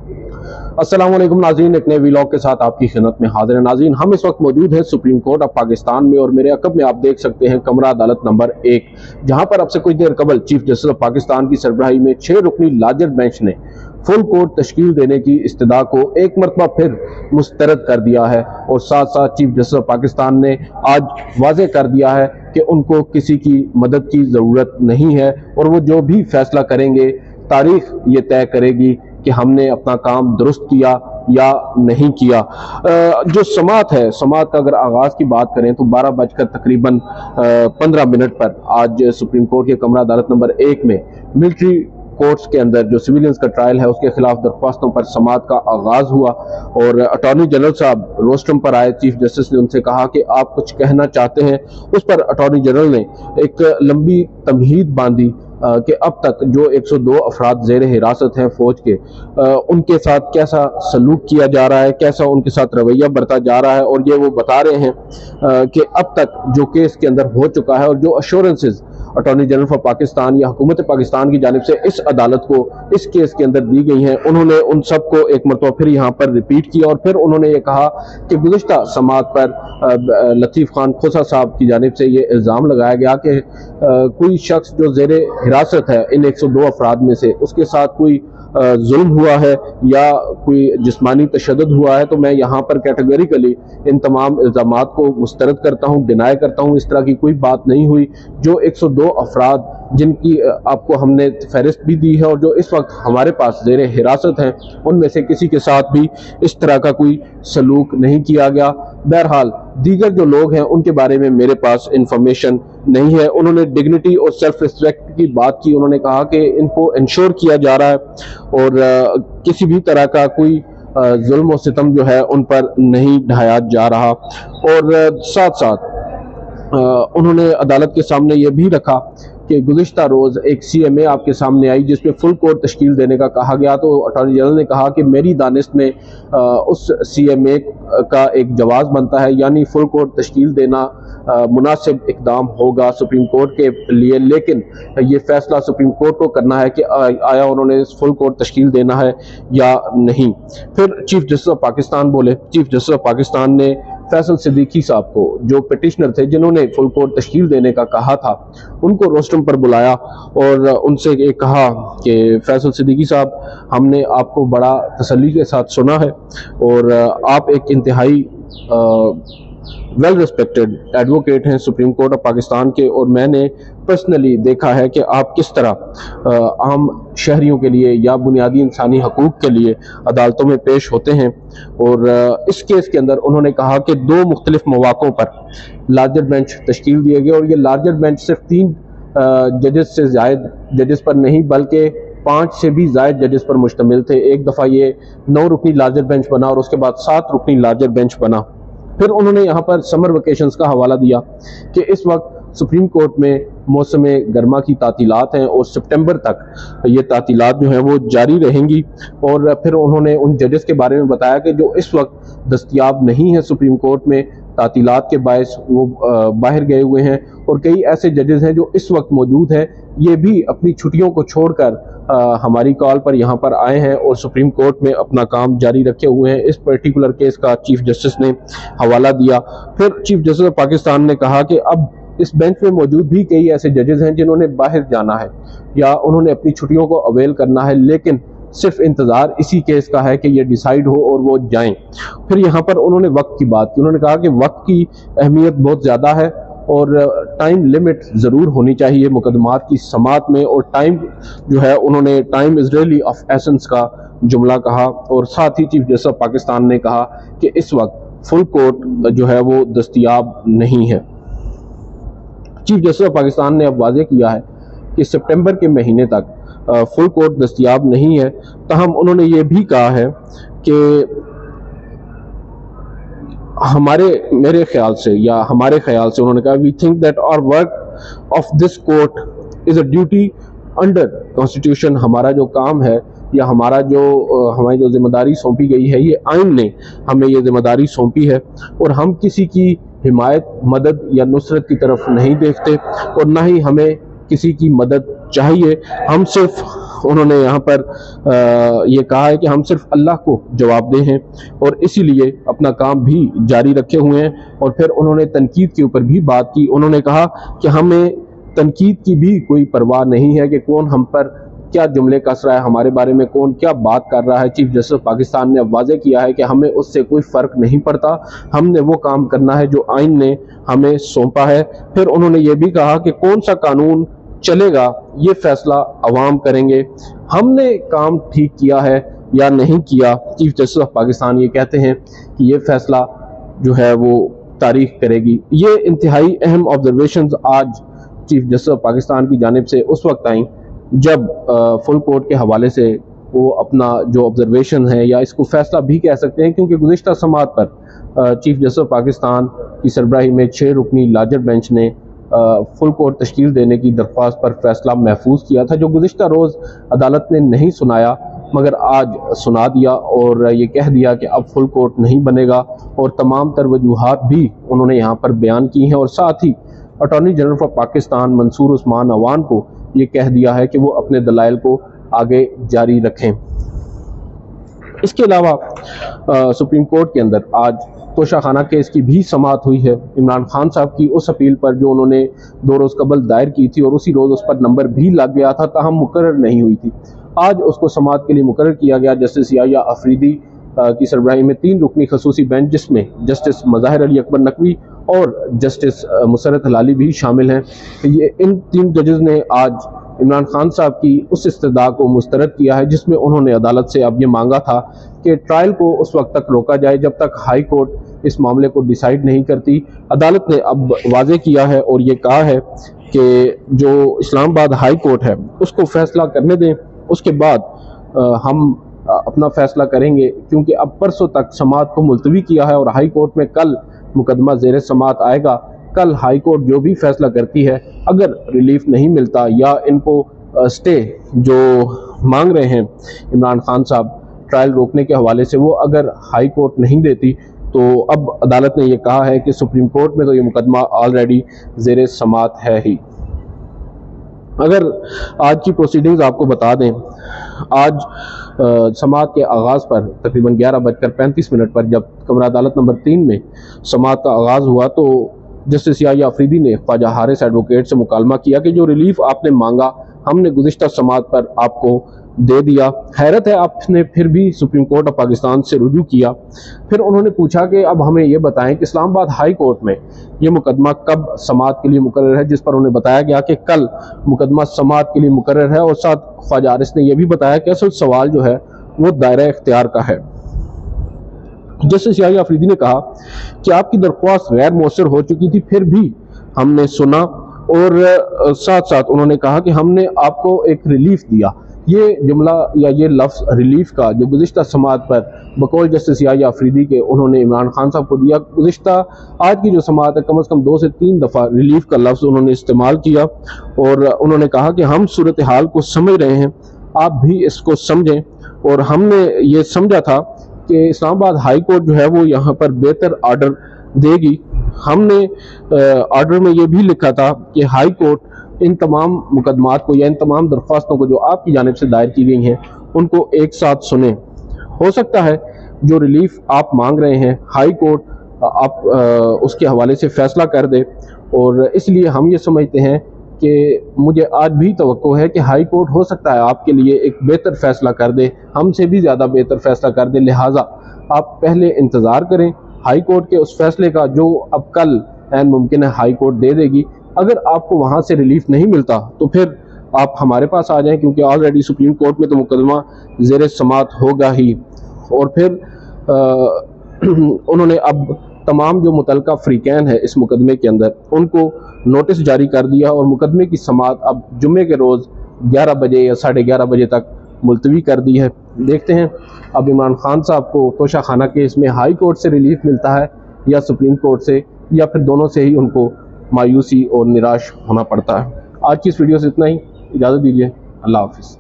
अस्सलाम वालेकुम नाज़रीन, एक नए व्लॉग के साथ आपकी खिदमत में हाजिर है। नाज़रीन, हम इस वक्त मौजूद हैं सुप्रीम कोर्ट ऑफ पाकिस्तान में और मेरे अकब में आप देख सकते हैं कमरा अदालत नंबर 1, जहां पर अब से कुछ देर कबल चीफ जस्टिस ऑफ पाकिस्तान की सरबराही में 6 रुकनी लार्जर बेंच ने फुल कोर्ट तश्कील देने की इस्तदा को एक मरतबा फिर मुस्तरद कर दिया है और साथ साथ चीफ जस्टिस ऑफ पाकिस्तान ने आज वाज़ेह कर दिया है कि उनको किसी की मदद की ज़रूरत नहीं है और वो जो भी फैसला करेंगे तारीख ये तय करेगी कि हमने अपना काम दुरुस्त किया या नहीं किया। जो समात है, समात का अगर आगाज़ की बात करें तो 12 बजकर तकरीबन 15 मिनट पर आज सुप्रीम कोर्ट के कमरा अदालत नंबर 1 में मिलिट्री कोर्ट्स के अंदर जो सिविलियंस का ट्रायल है उसके खिलाफ दरख्वास्तों पर समात का आगाज़ हुआ और अटॉर्नी जनरल साहब रोस्ट्रम पर आए। चीफ जस्टिस ने उनसे कहा कि आप कुछ कहना चाहते हैं। उस पर अटॉर्नी जनरल ने एक लंबी तमहीद बांधी कि अब तक जो 102 अफराद ज़ेर हिरासत हैं फौज के, उनके साथ कैसा सलूक किया जा रहा है, कैसा उनके साथ रवैया बरता जा रहा है, और ये वो बता रहे हैं कि अब तक जो केस के अंदर हो चुका है और जो assurances attorney general for Pakistan या हुकूमत पाकिस्तान की जानिब से इस अदालत को इस केस के अंदर दी गई हैं, उन्होंने उन सब को एक मरतबा फिर यहाँ पर रिपीट किया और फिर उन्होंने ये कहा कि गुज़िश्ता समात पर लतीफ़ खान खोसा साहब की जानिब से ये इल्ज़ाम लगाया गया कि कोई शख्स जो ज़ेर हिरासत है इन 102 अफराद में से, उसके साथ कोई जुल्म हुआ है या कोई जिस्मानी तशद्दुद हुआ है, तो मैं यहाँ पर कैटेगरिकली इन तमाम इल्ज़ामात को मुस्तरद करता हूँ, डिनाई करता हूँ। इस तरह की कोई बात नहीं हुई। जो 102 अफराद जिनकी आपको हमने फहरिस्त भी दी है और जो इस वक्त हमारे पास ज़ेर हिरासत हैं, उनमें से किसी के साथ भी इस तरह का कोई सलूक नहीं किया गया। बहरहाल दीगर जो लोग हैं उनके बारे में मेरे पास इंफॉर्मेशन नहीं है। उन्होंने डिग्निटी और सेल्फ रिस्पेक्ट की बात की। उन्होंने कहा कि इनको इंश्योर किया जा रहा है और किसी भी तरह का कोई जुल्म और सितम जो है उन पर नहीं ढाया जा रहा। और साथ साथ उन्होंने अदालत के सामने ये भी रखा कि गुज़िश्ता रोज़ एक CMA आपके सामने आई जिसमें फुल कोर्ट तश्कील देने का कहा गया, तो अटॉर्नी जनरल ने कहा कि मेरी दानिश में उस CMA का एक जवाज़ बनता है, यानी फुल कोर्ट तश्कील देना मुनासिब इकदाम होगा सुप्रीम कोर्ट के लिए, लेकिन ये फैसला सुप्रीम कोर्ट को करना है कि आया उन्होंने फुल कोर्ट तश्कील देना है या नहीं। फिर चीफ जस्टिस ऑफ पाकिस्तान बोले। चीफ जस्टिस ऑफ पाकिस्तान ने फैसल सिद्दीकी साहब को, जो पिटिशनर थे जिन्होंने फुल कोर्ट तश्कील देने का कहा था, उनको रोस्ट्रम पर बुलाया और उनसे ये कहा कि फैसल सिद्दीकी साहब, हमने आपको बड़ा तसल्ली के साथ सुना है और आप एक इंतहाई वेल रिस्पेक्टेड एडवोकेट हैं सुप्रीम कोर्ट ऑफ पाकिस्तान के, और मैंने पर्सनली देखा है कि आप किस तरह आम शहरियों के लिए या बुनियादी इंसानी हकूक़ के लिए अदालतों में पेश होते हैं। और इस केस के अंदर उन्होंने कहा कि 2 मुख्तलिफ मौक़ों पर लार्जर बेंच तश्कील दिए गए और ये लार्जर बेंच सिर्फ 3 जजेस से ज़ायद जजेस पर नहीं बल्कि 5 से भी ज़ायद जजेस पर मुश्तमिल थे। एक दफ़ा ये 9 रुकनी लार्जर बेंच बना और उसके बाद 7 रुकनी लार्जर बेंच बना। फिर उन्होंने यहाँ पर समर वेकेशंस का हवाला दिया कि इस वक्त सुप्रीम कोर्ट में मौसम गर्मा की तातीलात हैं और सितंबर तक ये तातीलात जो हैं वो जारी रहेंगी। और फिर उन्होंने उन जजेस के बारे में बताया कि जो इस वक्त दस्तयाब नहीं है सुप्रीम कोर्ट में तातीलात के बायस, वो बाहर गए हुए हैं, और कई ऐसे जजेस हैं जो इस वक्त मौजूद हैं, ये भी अपनी छुट्टियों को छोड़कर हमारी कॉल पर यहाँ पर आए हैं और सुप्रीम कोर्ट में अपना काम जारी रखे हुए हैं। इस पर्टिकुलर केस का चीफ जस्टिस ने हवाला दिया। फिर चीफ जस्टिस ऑफ पाकिस्तान ने कहा कि अब इस बेंच में मौजूद भी कई ऐसे जजेस हैं जिन्होंने बाहर जाना है या उन्होंने अपनी छुट्टियों को अवेल करना है, लेकिन सिर्फ इंतज़ार इसी केस का है कि ये डिसाइड हो और वो जाएं। फिर यहाँ पर उन्होंने वक्त की बात की। उन्होंने कहा कि वक्त की अहमियत बहुत ज़्यादा है और टाइम लिमिट ज़रूर होनी चाहिए मुकदमात की समात में, और टाइम जो है, उन्होंने time is really of essence का जुमला कहा। और साथ ही चीफ जस्टिस ऑफ पाकिस्तान ने कहा कि इस वक्त फुल कोर्ट जो है वो दस्तयाब नहीं है। चीफ जस्टिस ऑफ पाकिस्तान ने अब वाज़ेह किया है कि सितंबर के महीने तक फुल कोर्ट दस्तयाब नहीं है। ताहम उन्होंने ये भी कहा है कि मेरे ख्याल से उन्होंने कहा, we think that our work of this court is a duty under constitution. हमारा जो काम है या हमारी जो जिम्मेदारी सौंपी गई है, ये आइन ने हमें ये जिम्मेदारी सौंपी है और हम किसी की हिमायत, मदद या नुसरत की तरफ नहीं देखते और ना ही हमें کسی کی مدد چاہیے، ہم صرف انہوں نے یہاں پر یہ کہا ہے کہ ہم صرف اللہ کو جواب دہ ہیں اور اسی لیے اپنا کام بھی جاری رکھے ہوئے ہیں۔ اور پھر انہوں نے تنقید کے اوپر بھی بات کی، انہوں نے کہا کہ ہمیں تنقید کی بھی کوئی پرواہ نہیں ہے کہ کون ہم پر کیا جملے کس رہا ہے، ہمارے بارے میں کون کیا بات کر رہا ہے۔ چیف جسٹس پاکستان نے اب واضح کیا ہے کہ ہمیں اس سے کوئی فرق نہیں پڑتا، ہم نے وہ کام کرنا ہے جو آئین نے ہمیں سونپا ہے۔ پھر انہوں نے یہ بھی کہا کہ کون سا قانون چلے گا یہ فیصلہ عوام کریں گے، ہم نے کام ٹھیک کیا ہے یا نہیں کیا، چیف جسٹس آف پاکستان یہ کہتے ہیں کہ یہ فیصلہ جو ہے وہ تاریخ کرے گی۔ یہ انتہائی اہم آبزرویشنز آج چیف جسٹس آف پاکستان کی جانب سے اس وقت آئیں جب فل کورٹ کے حوالے سے وہ اپنا جو آبزرویشن ہے یا اس کو فیصلہ بھی کہہ سکتے ہیں، کیونکہ گزشتہ سماعت پر چیف جسٹس آف پاکستان کی سربراہی میں 6 رکنی لارجر بینچ نے فل کورٹ تشکیل دینے کی درخواست پر فیصلہ محفوظ کیا تھا، جو گزشتہ روز عدالت نے نہیں سنایا مگر آج سنا دیا اور یہ کہہ دیا کہ اب فل کورٹ نہیں بنے گا، اور تمام تر وجوہات بھی انہوں نے یہاں پر بیان کی ہیں، اور ساتھ ہی اٹارنی جنرل آف پاکستان منصور عثمان عوان کو یہ کہہ دیا ہے کہ وہ اپنے دلائل کو آگے جاری رکھیں۔ اس کے علاوہ سپریم کورٹ کے اندر آج توشہ خانہ کیس کی بھی سماعت ہوئی ہے، عمران خان صاحب کی اس اپیل پر جو انہوں نے 2 روز قبل دائر کی تھی اور اسی روز اس پر نمبر بھی لگ گیا تھا، تاہم مقرر نہیں ہوئی تھی۔ آج اس کو سماعت کے لیے مقرر کیا گیا۔ جسٹس یحییٰ آفریدی کی سربراہی میں 3 رکنی خصوصی بینچ جس میں جسٹس مظاہر علی اکبر نقوی اور جسٹس مسرت ہلالی بھی شامل ہیں، ان 3 ججز نے آج عمران خان صاحب کی اس استدعا کو مسترد کیا ہے جس میں انہوں نے عدالت سے اب یہ مانگا تھا کہ ٹرائل کو اس وقت تک روکا جائے جب تک ہائی کورٹ اس معاملے کو ڈیسائیڈ نہیں کرتی۔ عدالت نے اب واضح کیا ہے اور یہ کہا ہے کہ جو اسلام آباد ہائی کورٹ ہے اس کو فیصلہ کرنے دیں، اس کے بعد ہم اپنا فیصلہ کریں گے، کیونکہ اب پرسوں تک سماعت کو ملتوی کیا ہے اور ہائی کورٹ میں کل مقدمہ زیر سماعت آئے گا۔ کل ہائی کورٹ جو بھی فیصلہ کرتی ہے، اگر ریلیف نہیں ملتا یا ان کو سٹے جو مانگ رہے ہیں عمران خان صاحب ٹرائل روکنے کے حوالے سے، وہ اگر ہائی کورٹ نہیں دیتی تو اب عدالت نے یہ کہا ہے کہ سپریم کورٹ میں تو یہ مقدمہ آلریڈی زیر سماعت ہے ہی۔ اگر آج کی پروسیڈنگز آپ کو بتا دیں، آج سماعت کے آغاز پر تقریباً 11:35 پر جب کمرہ عدالت نمبر 3 میں سماعت کا آغاز ہوا تو جسٹس یحییٰ آفریدی نے خواجہ حارث ایڈوکیٹ سے مکالمہ کیا کہ جو ریلیف آپ نے مانگا ہم نے گزشتہ سماعت پر آپ کو دے دیا، حیرت ہے آپ نے پھر بھی سپریم کورٹ آف پاکستان سے رجوع کیا۔ پھر انہوں نے پوچھا کہ اب ہمیں یہ بتائیں کہ اسلام آباد ہائی کورٹ میں یہ مقدمہ کب سماعت کے لیے مقرر ہے، جس پر انہیں بتایا گیا کہ کل مقدمہ سماعت کے لیے مقرر ہے، اور ساتھ خواجہ حارث نے یہ بھی بتایا کہ اصل سوال جو ہے وہ دائرہ اختیار کا ہے۔ جسٹس یحییٰ آفریدی نے کہا کہ آپ کی درخواست غیر مؤثر ہو چکی تھی، پھر بھی ہم نے سنا، اور ساتھ ساتھ انہوں نے کہا کہ ہم نے آپ کو ایک ریلیف دیا۔ یہ جملہ یا یہ لفظ ریلیف کا جو گزشتہ سماعت پر بقول جسٹس یحییٰ آفریدی کے انہوں نے عمران خان صاحب کو دیا، گزشتہ آج کی جو سماعت ہے کم از کم 2 سے 3 دفعہ ریلیف کا لفظ انہوں نے استعمال کیا، اور انہوں نے کہا کہ ہم صورتحال کو سمجھ رہے ہیں، آپ بھی اس کو سمجھیں، اور ہم نے یہ سمجھا تھا کہ اسلام آباد ہائی کورٹ جو ہے وہ یہاں پر بہتر آرڈر دے گی۔ ہم نے آرڈر میں یہ بھی لکھا تھا کہ ہائی کورٹ ان تمام مقدمات کو یا ان تمام درخواستوں کو جو آپ کی جانب سے دائر کی گئی ہیں ان کو ایک ساتھ سنیں۔ ہو سکتا ہے جو ریلیف آپ مانگ رہے ہیں ہائی کورٹ آپ اس کے حوالے سے فیصلہ کر دے، اور اس لیے ہم یہ سمجھتے ہیں کہ مجھے آج بھی توقع ہے کہ ہائی کورٹ ہو سکتا ہے آپ کے لیے ایک بہتر فیصلہ کر دے، ہم سے بھی زیادہ بہتر فیصلہ کر دے، لہٰذا آپ پہلے انتظار کریں ہائی کورٹ کے اس فیصلے کا جو اب کل عین ممکن ہے ہائی کورٹ دے دے گی۔ اگر آپ کو وہاں سے ریلیف نہیں ملتا تو پھر آپ ہمارے پاس آ جائیں، کیونکہ آلریڈی سپریم کورٹ میں تو مقدمہ زیر سماعت ہوگا ہی، اور پھر انہوں نے اب تمام جو متعلقہ فریقین ہے اس مقدمے کے اندر ان کو نوٹس جاری کر دیا، اور مقدمے کی سماعت اب جمعے کے روز 11 بجے یا 11:30 بجے تک ملتوی کر دی ہے۔ دیکھتے ہیں اب عمران خان صاحب کو توشہ خانہ کیس میں ہائی کورٹ سے ریلیف ملتا ہے یا سپریم کورٹ سے، یا پھر دونوں سے ہی ان کو مایوسی اور نراش ہونا پڑتا ہے۔ آج کی اس ویڈیو سے اتنا ہی، اجازت دیجیے، اللہ حافظ۔